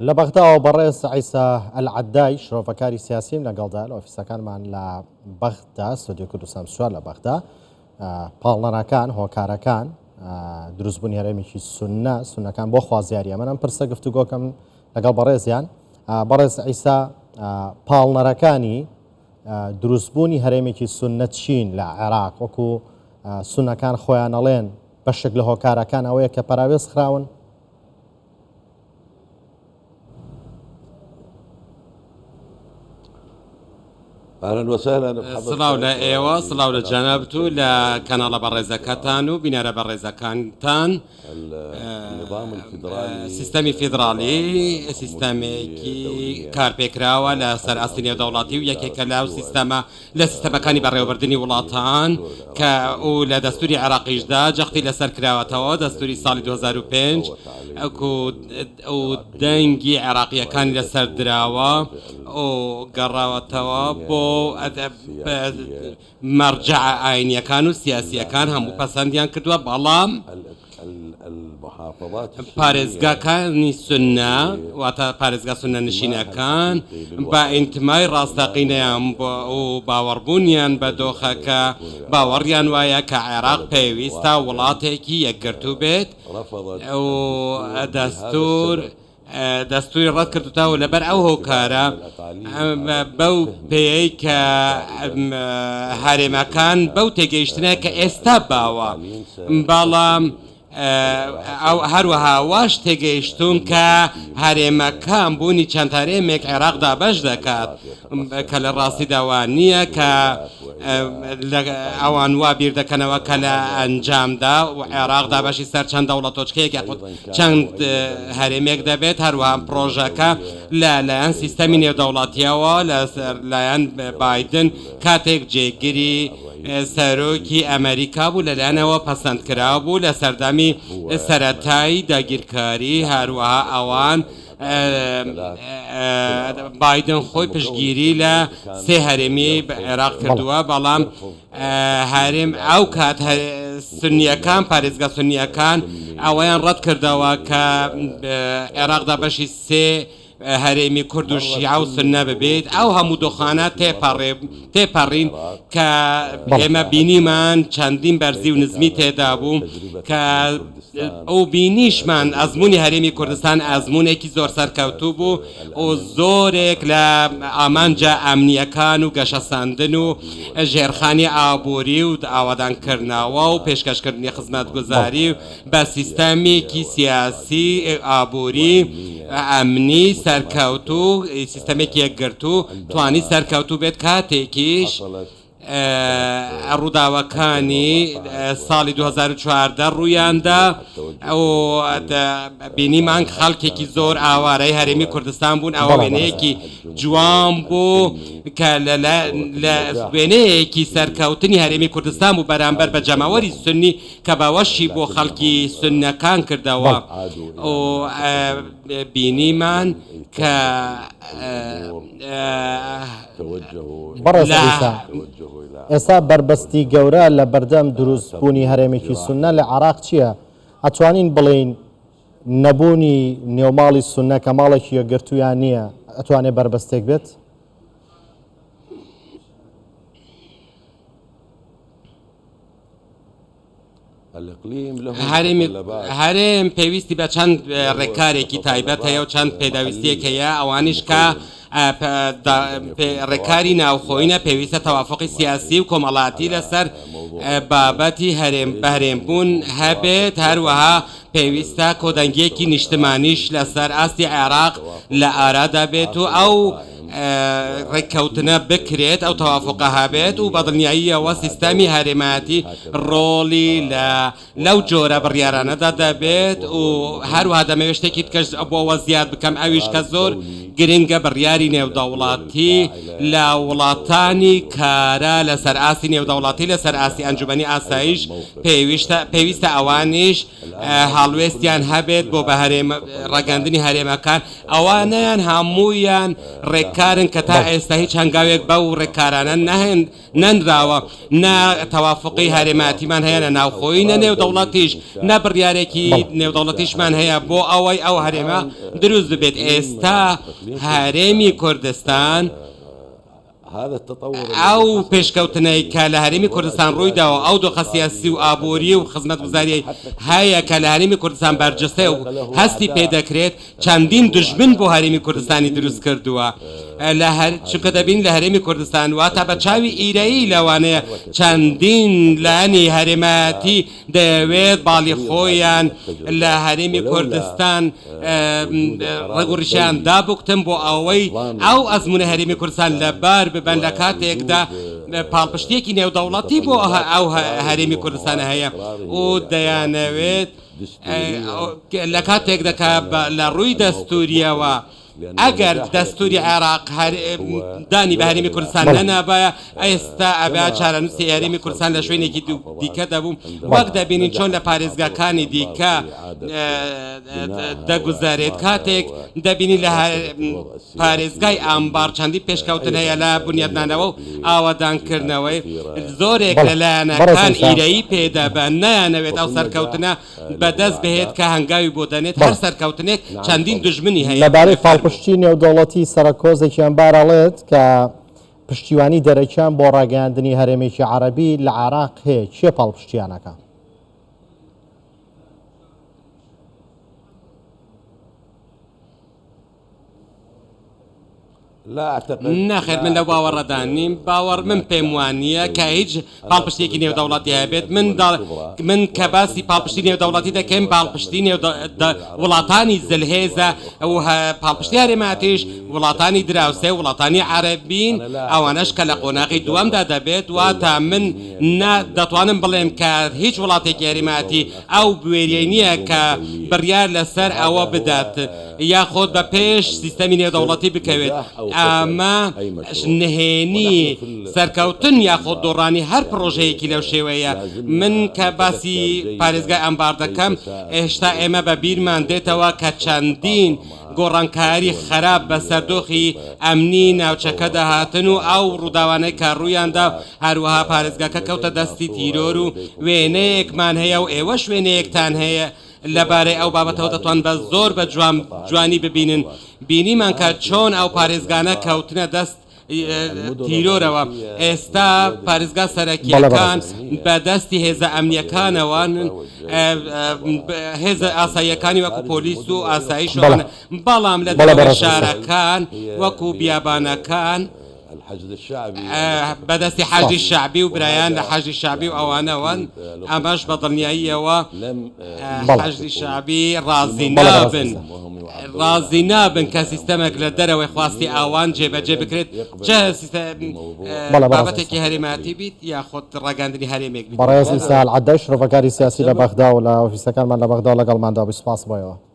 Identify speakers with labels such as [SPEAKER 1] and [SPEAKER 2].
[SPEAKER 1] لە بەغداوە بەڕێز عیسا ئەلعەدای شرۆڤەکاری سیاسیم لەگەڵدا لە ئۆفیسەکانمان لە بەغدا ستۆدیۆ کوردستان سوار لە بەغدا پاڵنەرەکان هۆکارەکان دروستبوونی هەرێمێکی سونەکان بۆ خوازیاریە منم پرسە گفتوگۆکەم لەگەڵ بەڕێزیان بەڕێز عیسا پاڵنەرەکانی دروستبوونی هەرێمێکی سونە چین لە عێراق وەکو سونەکان خۆیان ئەڵێن بەشێک لە هۆکارەکان ئەوەیە کە پەراوێز خراون.
[SPEAKER 2] سڵاو لە ئێوە سڵاو لە جەنابەت و لە کەناڵە بەڕێزەکەتان و بینەرە بەڕێزەکانتان. سیستەمی فیدراالی سیستەمێکی کارپێکراوە لە سەر ئاستی نێودەوڵاتی و یەکێکە لەو سیستەمە لە سیستەمەکانی بەڕێوەبردننی وڵاتان کە و لە دەستوری عێراقیشدا جەختی لەسەر کراوەتەوە دەستوری ساڵی 2005 و دەنگی عێراقیەکانی لەسەر دراوە و گەڕاوەتەوە بۆ مەرجع ئاینیەکان و سیاسیەکان هەموو پەسەندیان کردووە بەڵام پارێزگاکانی سونە واتە پارێزگا سونە نشینەکان بە ئینتمای ڕاستەقینەیان و باوەڕبوونیان بە دۆخەکە باوەڕیان وایە کە عێراق پێویستە وڵاتێکی یەکگرتوو بێت و دەستوری ڕەت کردوتەوە لەبەر ئەو هۆکارە بەو پێی کە هەرێمەکان بەو تێگەیشتنە کە ئێستا باوە بەڵام ئەو هەروەها واش تێگەیشتون کە هەرێمەکان بوونی چەند هەرێمێک عێراقدا بەش دەکات کە لە ڕاستی داوان نییە کە ئەوان وا بیر دەکەنەوە کە لە ئەنجامدا و عێراقدا بەشی سەر چەند دەوڵەت تۆچکەیەک چەند هەرێمێک دەبێت هەروەها پرۆژەکە لەلایەن سیستەمی نێودەوڵاتیەوە لەلایەن بایدن کاتێک جێگیری سەرۆکی ئەمریکا بوو لەلایەنەوە پەسەندکرا بوو لە سەردەمی سەرەتایی داگیرکاری هەروەها ئەوان بایدن خۆی پشتگیری لە سێ هەرێمی عێراق کردووە بەڵام هەرێم ئەو کات سنیەکان پارێزگا سنیەکان ئەوەیان ڕەت کردەوە کە عێراقدا بەشی سێ هەرێمی کورد و شیعە و سنە ببێت ئەو هەموو دۆخانە تێپەڕین کە ئێمە بینیمان چەندین بەرزی و نزمی تێدا بوو کە ئەو بینیشمان ئەزمموی هەرێمی کوردستان ئەزمونێکی زۆر سەرکەوتوو بوو و زۆرێک لە ئامانجا ئەمنیەکان و گەشەساندن و ژێرخانی ئابووری و ئاوادانکردنەوە و پێشکەشکردنی خزمەتگوزاری بە سیستەمێکی سیاسی ئابووری ئەمنی سەرکەوتوو سیستەمێکی یەکگرتوو توانی سەرکەوتوو بێت کاتێکیش ڕووداوەکانی ساڵی 2014 ڕوویاندا ئەو بینیمان خەڵکێکی زۆر ئاوارەی هەرێمی کوردستان بوون ئەوە وێنەیەکی جوان بوو کە لە وێنەیەکی سەرکەوتنی هەرێمی کوردستان بوو بەرامبەر بە جەماوەری سنی کە باوەشی بۆ خەڵکی سنەکان کردەوە و بینیمان کە
[SPEAKER 1] ئێستا بربەستی گەورە لە بەردەم دروستبوونی هەرێمێکی سونە لە عێراق چییە؟ ئەتوانین بڵین نەبوونی نێوماڵی سونە کە ماڵێکی یەکگرتوویان نییە ئەتوانێت بربەستێک بێت؟
[SPEAKER 2] هەرێم پێویستی بە چەند ڕێکارێکی تایبەت هەیە و چەند پێداویستیەک هەیە ئەوانیش کە ڕێکاری ناوخۆینە پێویستە تەوافقی سیاسی و کۆمەڵاتی لەسەر بابەتی بەهرێمبوون هەبێت هەروەها پێویستە کۆدەنگیەکی نیشتمانیش لەسەر ئاستی عێراق لە ئارادا بێت و ئەو ڕێککەوتنە بکرێت ئەو تەوافقە هەبێت و بەدڵنیاییەوە سیستەمی هەرێمەتی ڕۆڵی لەو جۆرە بڕیارانەدا دەبێت و هەروەها دەمەوێت شتێکی تکەش بۆەوە زیاد بکەم ئەویش کە زۆر گرنگە بڕیاری نێودەوڵاتی لە وڵاتانی کارە لەسەر ئاستی نێودەوڵاتی لەسەر ئاستی ئەنجومەنی ئاسایش پێویستە ئەوانیش هەڵوێستیان هەبێت بۆ بە ڕەگەندنی هەرێمەکان ئەوانیان هەموویان ڕێکار ڕێکارن کە تا ئێستا هیچ هەنگاوێک بەو ڕێکارانە نەنراوە نە تەوافقی هەرێماتیمان هەیە لە ناوخۆی نە نێودەوڵەتیش نە بڕیارێکی نێودەوڵەتیشمان هەیە بۆ ئەوەی ئەو هەرێمە دروست ببێت. ئێستا هەرێمی کوردستان ئەو پێشکەوتنەی کە لە هەرێمی کوردستان ڕوویداوە ئەو دۆخە سیاسی و ئابووری و خزمەتگوزاری هەیە کە لە هەرێمی کوردستان بەرجەستەی و هەستی پێدەکرێت چەندین دژمن بۆ هەرێمی کوردستانی دروست کردووە چونکە دەبین لە هەرێمی کوردستان واتە بە چاوی ئیرایی لەوانەیە چەندین لانی هەرێمەتی دەوێت باڵی خۆیان لە هەرێمی کوردستان ڕێگ و ڕیشیان دابووکتن بۆ ئەوەی ئەو ئەزمونە هەرێمی کوردستان لەبار ببەن لە کاتێکدا پاڵپشتێکی نێودەوڵەتی بۆ ئەو هەرێمی کوردستانە هەیە و دەیانەوێت لە کاتێک دەکا لە ڕووی دەستوریەوە ئەگەر دەستوری عێراق دانی بە هەرێمی کوردستان نەنابایە ئێستا ئەبێ چارەنووسی هەرێمی کوردستان لە شوێنێکی دیکە دەبووم وەک دەبینین چۆن لە پارێزگاکانی دیکە دەگوزارێت کاتێک دەبینی لە پارێزگای ئامبار چەندی پێشکەوتن هەیە لە بنیادنانەوە و ئاوادانکردنەوەی زۆرێک لەلایەنەکان ئیرەیی پێدەبەن نەیانەوێت ئەو سەرکەوتنە بەدەست بهێت کە هەنگاوی بۆ دەنێت هەر سەرکەوتنێک چەندین دژمنی هەیە.
[SPEAKER 1] پشتی نێودەوڵەتی سەرکۆزێکیان بارەڵێت کە پشتیوانی دەرەکیان بۆ ڕاگەاندنی هەرێمێکی عەرەبی لە عێراق هەیە چێ پاڵپشتیانەکە؟
[SPEAKER 2] ناخێت من لە باوەڕەدا نیم باوەڕ من پێم وانە کە هیچ پاڵپشتێکی نێودەوڵەتی هەبێت من کە باسی پاڵپشتی نێودەوڵەتی دەکەم پاڵپشتی وڵاتانی زلهێزە ئەو پاڵپشتی هەرێماتیش وڵاتانی دراوسێ وڵاتانی عەرەبین ئەوانەش کە لە قۆناغی دووەمدا دەبێت واتە من دەتوانم بڵێم کە هیچ وڵاتێکی هەرێماتی ئەو بوێریەی نییە کە بڕیار لەسەر ئەوە بدات یاخۆت بە پێش سیستەمی نێودەوڵەتی بکەوێت. ئەمە نهێنی سەرکەوتن یاخۆ دۆڕانی هەر پرۆژەیەکی لەو شێوەیە. من کە باسی پارێزگای ئەمبار دەکەم هێشتا ئێمە بە بیرمان دێتەوە کە چەندین گۆڕانکاری خراپ بە سەردۆخی ئەمنی ناوچەکە داهاتن و ئەو ڕووداوانەی کە ڕوویاندا هەروەها پارێزگاکە کەوتە دەستی تیرۆر و وێنەیەکمان هەیە و ئێوە شوێنەیەکتان هەیە لەبارەی ئەو بابەتەوە دەتوان بە زۆر بە جوانی ببینن بینیمان کە چۆن ئەو پارێزگانە کەوتنە دەست تیرۆرەوە. ئێستا پارێزگا سەرەکیەکان بە دەستی هێزە ئەمنیەکانەوە هێزە ئاساییەکانی وەکو پۆلیس و ئاساییشەوە بەڵام لە دەوڵەت شارەکان وەکو بیابانەکان بەدەستی حاجی شعبی و برایان لە حاجی شعبی و ئەوانەوەن ئەمەش بە دڵنیاییەوە حاجی شعبی ڕازی نابن کە سیستەمێک لە دەرەوەی خواستی ئاوان جێبەجێ بکرێت چه بابەتێکی هەرێماتی بیت یاخۆت ڕاگەاندنی هەرێمێک بیت.
[SPEAKER 1] بەڕێز ئیسا العەدای شرۆڤەکاری سیاسی لە بەغدا و لە ئۆفیسەکانمان لە بەغدا لەگەڵماندا بووی. سوپاس بۆیەوە.